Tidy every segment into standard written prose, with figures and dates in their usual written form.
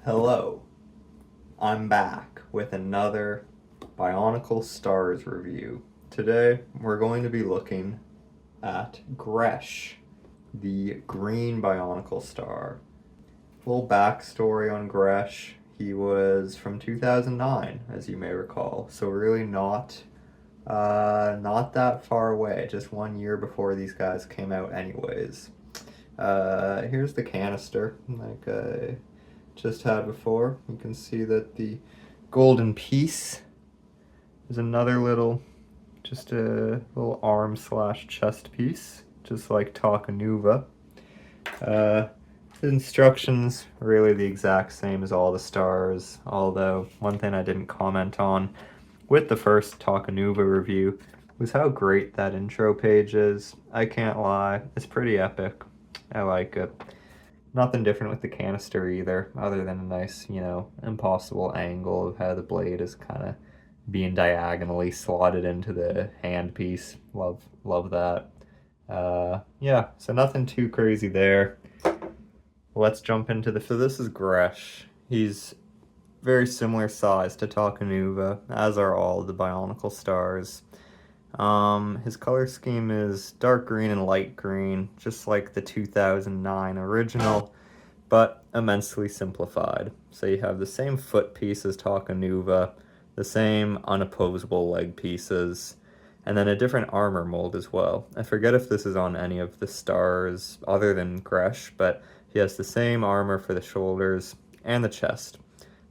Hello, I'm back with another Bionicle Stars review. Today we're going to be looking at Gresh, the green Bionicle Star. Little backstory on Gresh: he was from 2009, as you may recall, so really not that far away, just 1 year before these guys came out anyways. Here's the canister, like I just had before. You can see that the golden piece is another little, just a little arm slash chest piece, just like Takanuva. The instructions really the exact same as all the stars, although one thing I didn't comment on with the first Takanuva review was how great that intro page is. I can't lie, it's pretty epic. I like it. Nothing different with the canister either, other than a nice, impossible angle of how the blade is kind of being diagonally slotted into the handpiece. Love that. Yeah, so nothing too crazy there. Let's jump into so this is Gresh. He's very similar size to Takanuva, as are all the Bionicle stars. His color scheme is dark green and light green, just like the 2009 original, but immensely simplified. So you have the same foot piece as Takanuva, the same unopposable leg pieces, and then a different armor mold as well. I forget if this is on any of the stars other than Gresh, but he has the same armor for the shoulders and the chest.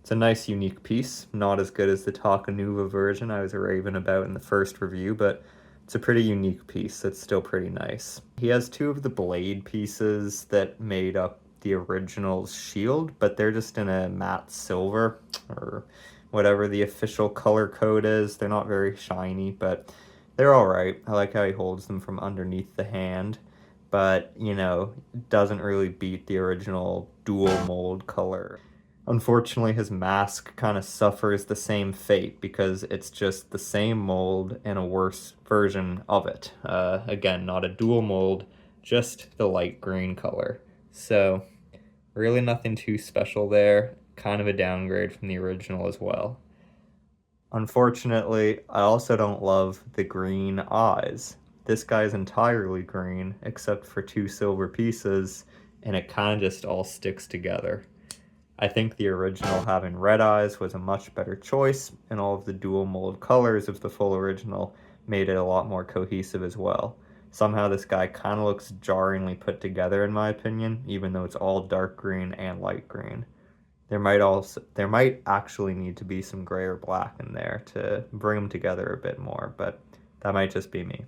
It's a nice, unique piece, not as good as the Takanuva version I was raving about in the first review, but it's a pretty unique piece that's still pretty nice. He has two of the blade pieces that made up the original's shield, but they're just in a matte silver, or whatever the official color code is. They're not very shiny, but they're alright. I like how he holds them from underneath the hand, but, doesn't really beat the original dual mold color. Unfortunately, his mask kind of suffers the same fate because it's just the same mold and a worse version of it. Again, not a dual mold, just the light green color. So, really nothing too special there. Kind of a downgrade from the original as well. Unfortunately, I also don't love the green eyes. This guy's entirely green, except for two silver pieces, and it kind of just all sticks together. I think the original having red eyes was a much better choice, and all of the dual mold colors of the full original made it a lot more cohesive as well. Somehow this guy kind of looks jarringly put together in my opinion, even though it's all dark green and light green. There might actually need to be some gray or black in there to bring them together a bit more, but that might just be me.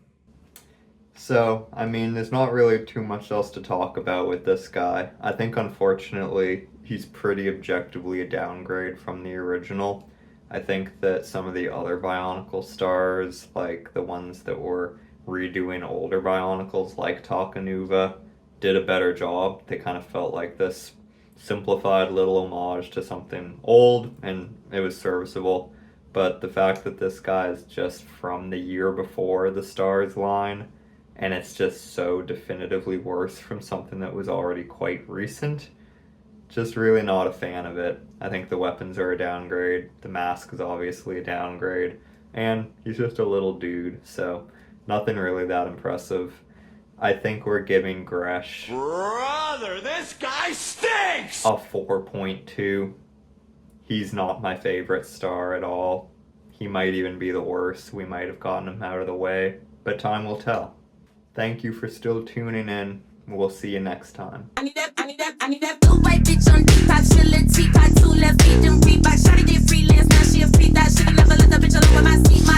So, there's not really too much else to talk about with this guy. I think, unfortunately, he's pretty objectively a downgrade from the original. I think that some of the other Bionicle stars, like the ones that were redoing older Bionicles like Takanuva, did a better job. They kind of felt like this simplified little homage to something old, and it was serviceable. But the fact that this guy is just from the year before the stars line, and it's just so definitively worse from something that was already quite recent, just really not a fan of it. I think the weapons are a downgrade, the mask is obviously a downgrade, and he's just a little dude, so nothing really that impressive. I think we're giving Gresh... Brother, this guy stinks! ...a 4.2. He's not my favorite star at all. He might even be the worst. We might have gotten him out of the way, but time will tell. Thank you for still tuning in. We'll see you next time. I need that blue white bitch on